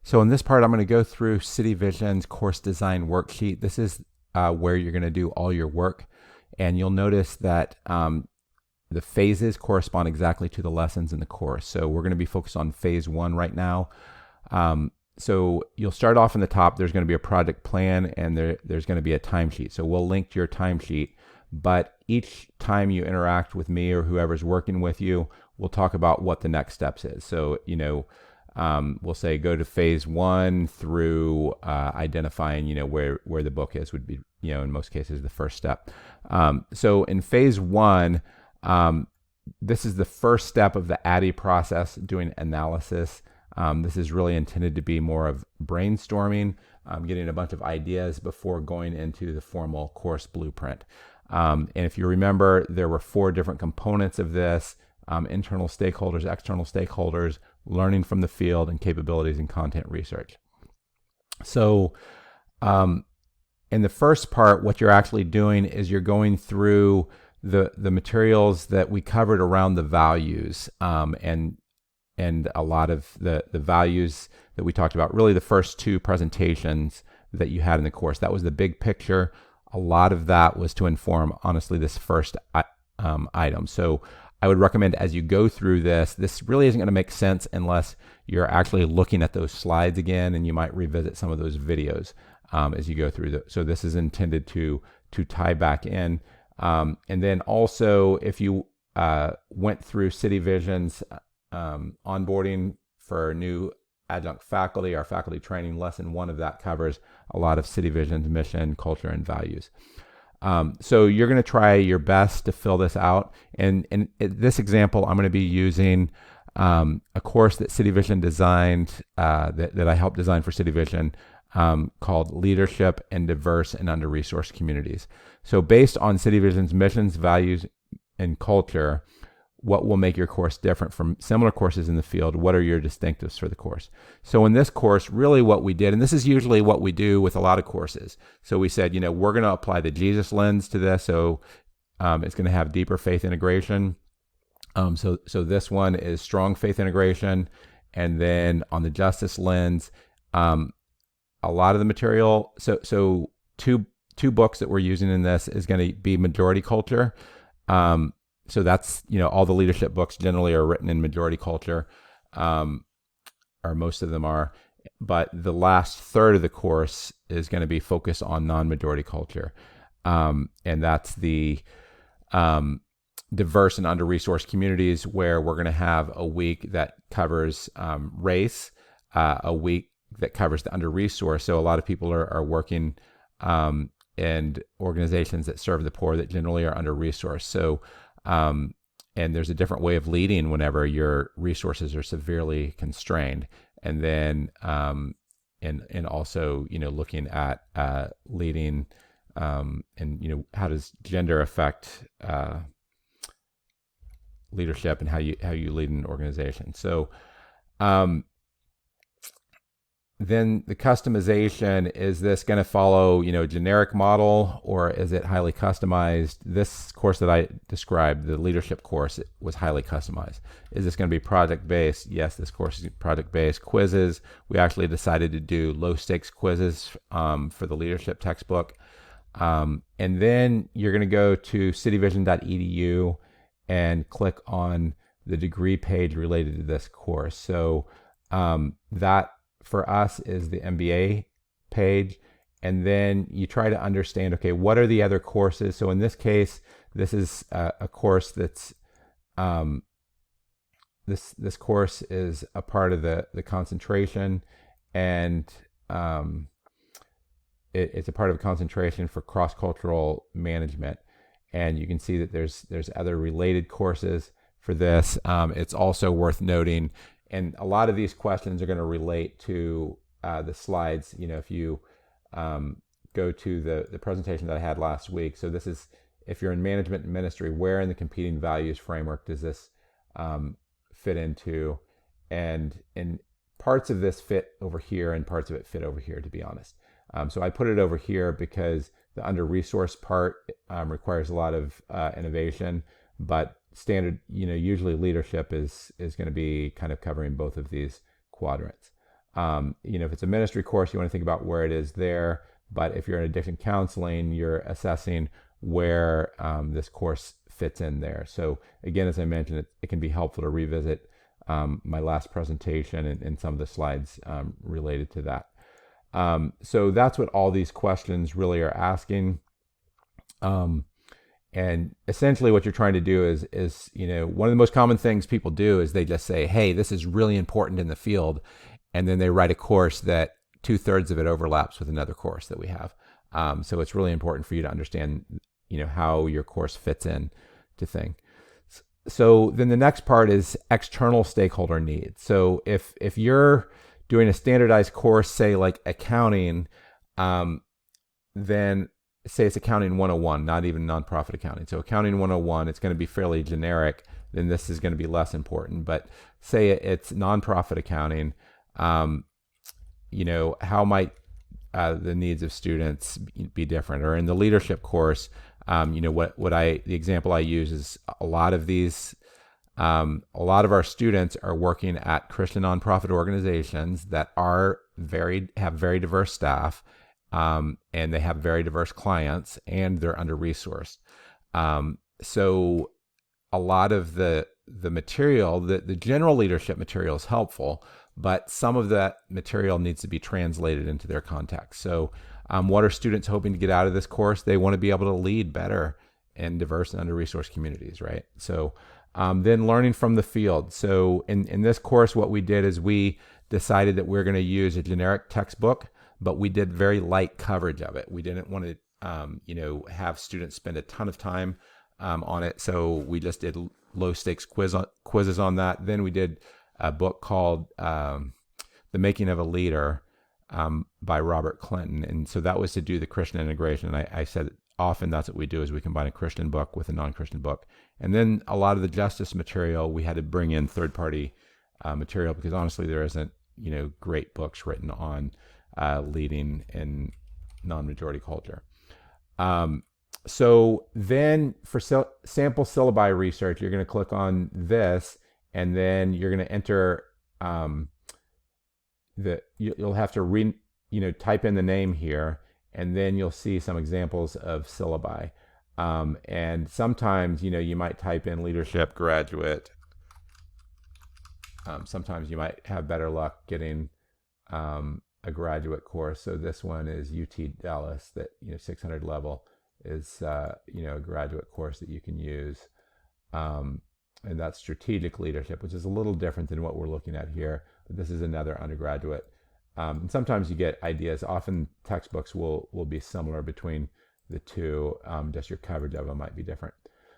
So in this part, I'm going to go through City Vision's course design worksheet. This is where you're going to do all your work. And you'll notice that the phases correspond exactly to the lessons in the course. So we're going to be focused on phase 1 right now. So you'll start off in the top. There's going to be a project plan, and there's going to be a timesheet. So we'll link to your timesheet. But each time you interact with me or whoever's working with you, we'll talk about what the next steps is. So, we'll say go to phase 1 through identifying, where the book is would be, in most cases, the first step. So in phase 1, this is the first step of the ADDIE process, doing analysis. This is really intended to be more of brainstorming, getting a bunch of ideas before going into the formal course blueprint. And if you remember, there were 4 different components of this: internal stakeholders, external stakeholders, learning from the field, and capabilities and content research. So in the first part, what you're actually doing is you're going through the materials that we covered around the values, and a lot of the values that we talked about, really the first 2 presentations that you had in the course. That was the big picture. A lot of that was to inform, honestly, this first item. So I would recommend, as you go through this really isn't going to make sense unless you're actually looking at those slides again, and you might revisit some of those videos as you go through. So this is intended to tie back in. And then also, if you went through City Vision's onboarding for new adjunct faculty, our faculty training, lesson 1 of that covers a lot of City Vision's mission, culture, and values. So you're going to try your best to fill this out. And in this example, I'm going to be using a course that City Vision designed, that I helped design for City Vision, called Leadership in Diverse and Under-Resourced Communities. So based on City Vision's missions, values, and culture, what will make your course different from similar courses in the field? What are your distinctives for the course? So in this course, really what we did, and this is usually what we do with a lot of courses. So we said, we're going to apply the Jesus lens to this. So it's going to have deeper faith integration. So this one is strong faith integration. And then on the justice lens, a lot of the material, so two books that we're using in this is going to be majority culture. So that's, all the leadership books generally are written in majority culture, or most of them are. But the last third of the course is going to be focused on non-majority culture. And that's the diverse and under-resourced communities, where we're going to have a week that covers race, a week that covers the under-resourced. So a lot of people are working in organizations that serve the poor that generally are under-resourced. So and there's a different way of leading whenever your resources are severely constrained. And then, and also, looking at leading, and how does gender affect leadership, and how you lead an organization. So, then the customization, is this going to follow, a generic model, or is it highly customized? This course that I described, the leadership course, it was highly customized. Is this going to be project-based? Yes, this course is project-based. Quizzes, we actually decided to do low-stakes quizzes for the leadership textbook. And then you're going to go to cityvision.edu and click on the degree page related to this course. So that, for us, is the MBA page. And then you try to understand, okay, what are the other courses? So in this case, this is a course that's, this course is a part of the concentration, and it's a part of a concentration for cross-cultural management. And you can see that there's other related courses for this. It's also worth noting, and a lot of these questions are going to relate to the slides. If you go to the presentation that I had last week. So this is, if you're in management and ministry, where in the competing values framework does this fit into? And parts of this fit over here, and parts of it fit over here, to be honest. So I put it over here because the under-resourced part requires a lot of innovation, but usually leadership is going to be kind of covering both of these quadrants. If it's a ministry course, you want to think about where it is there. But if you're in addiction counseling, you're assessing where this course fits in there. So again, as I mentioned, it can be helpful to revisit my last presentation and some of the slides related to that. So that's what all these questions really are asking. And essentially what you're trying to do is, one of the most common things people do is they just say, hey, this is really important in the field. And then they write a course that 2/3 of it overlaps with another course that we have. So it's really important for you to understand, how your course fits in to things. So then the next part is external stakeholder needs. So if you're doing a standardized course, say like accounting, then say it's accounting 101, not even nonprofit accounting. So accounting 101, it's going to be fairly generic. Then this is going to be less important. But say it's nonprofit accounting, how might the needs of students be different? Or in the leadership course, the example I use is a lot of our students are working at Christian nonprofit organizations that have very diverse staff, and they have very diverse clients, and they're under-resourced. So a lot of the material, the general leadership material is helpful, but some of that material needs to be translated into their context. So what are students hoping to get out of this course? They want to be able to lead better in diverse and under-resourced communities, right? So then learning from the field. So in this course, what we did is we decided that we're going to use a generic textbook, but we did very light coverage of it. We didn't want to, have students spend a ton of time on it. So we just did low stakes quizzes on that. Then we did a book called The Making of a Leader by Robert Clinton. And so that was to do the Christian integration. And I said often that's what we do is we combine a Christian book with a non-Christian book. And then a lot of the justice material, we had to bring in third-party material because honestly, there isn't, great books written on leading in non-majority culture. So then for sample syllabi research, you're going to click on this, and then you're going to enter you'll have to type in the name here, and then you'll see some examples of syllabi. And sometimes, you might type in leadership graduate. Sometimes you might have better luck getting a graduate course. So this one is UT Dallas, that 600 level is a graduate course that you can use, and that's strategic leadership, which is a little different than what we're looking at here. But this is another undergraduate, and sometimes you get ideas. Often textbooks will be similar between the two, just your coverage of them might be different.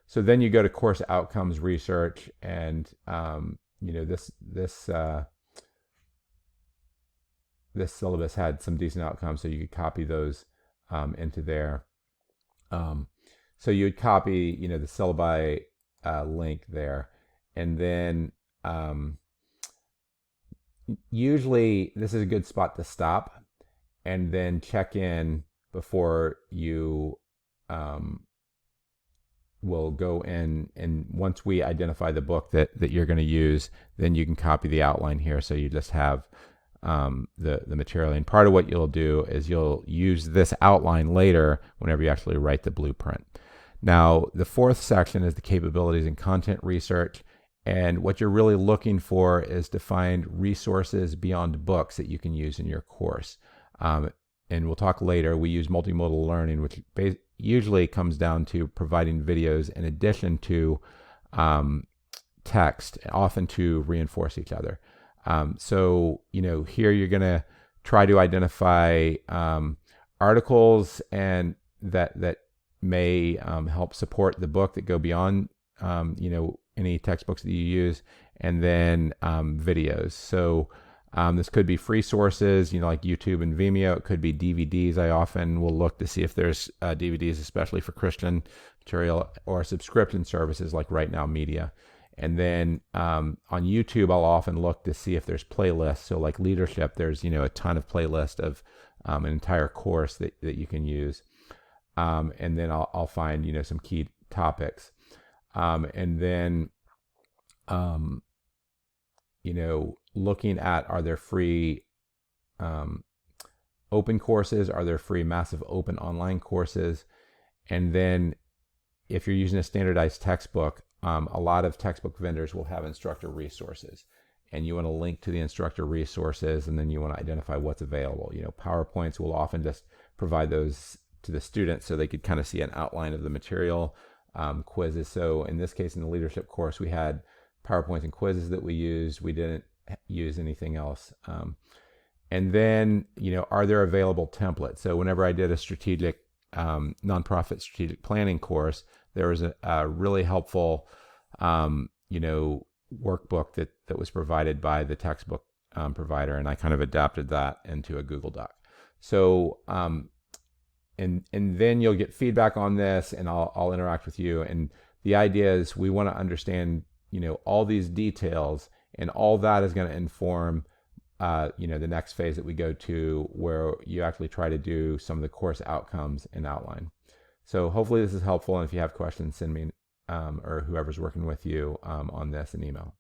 So then you go to course outcomes research, and this syllabus had some decent outcomes, so you could copy those into there. So you would copy, the syllabi link there, and then usually this is a good spot to stop and then check in before you will go in. And once we identify the book that you're going to use, then you can copy the outline here. So you just have the material. And part of what you'll do is you'll use this outline later whenever you actually write the blueprint. Now, the fourth section is the capabilities and content research. And what you're really looking for is to find resources beyond books that you can use in your course. And we'll talk later, we use multimodal learning, which usually comes down to providing videos in addition to text, often to reinforce each other. So, here you're going to try to identify articles and that may help support the book that go beyond, any textbooks that you use, and then videos. So this could be free sources, like YouTube and Vimeo. It could be DVDs. I often will look to see if there's DVDs, especially for Christian material, or subscription services like Right Now Media. And then on YouTube, I'll often look to see if there's playlists. So like leadership, there's, a ton of playlists of an entire course that you can use. And then I'll find, some key topics. And then, looking at, are there free open courses? Are there free massive open online courses? And then if you're using a standardized textbook, a lot of textbook vendors will have instructor resources, and you want to link to the instructor resources, and then you want to identify what's available. PowerPoints will often just provide those to the students so they could kind of see an outline of the material. Quizzes. So in this case, in the leadership course, we had PowerPoints and quizzes that we used. We didn't use anything else. And then, are there available templates? So whenever I did a strategic nonprofit strategic planning course, there was a really helpful, workbook that was provided by the textbook provider, and I kind of adapted that into a Google Doc. So, and then you'll get feedback on this, and I'll interact with you. And the idea is we want to understand, all these details, and all that is going to inform the next phase that we go to, where you actually try to do some of the course outcomes and outline. So hopefully this is helpful, and if you have questions, send me or whoever's working with you on this an email.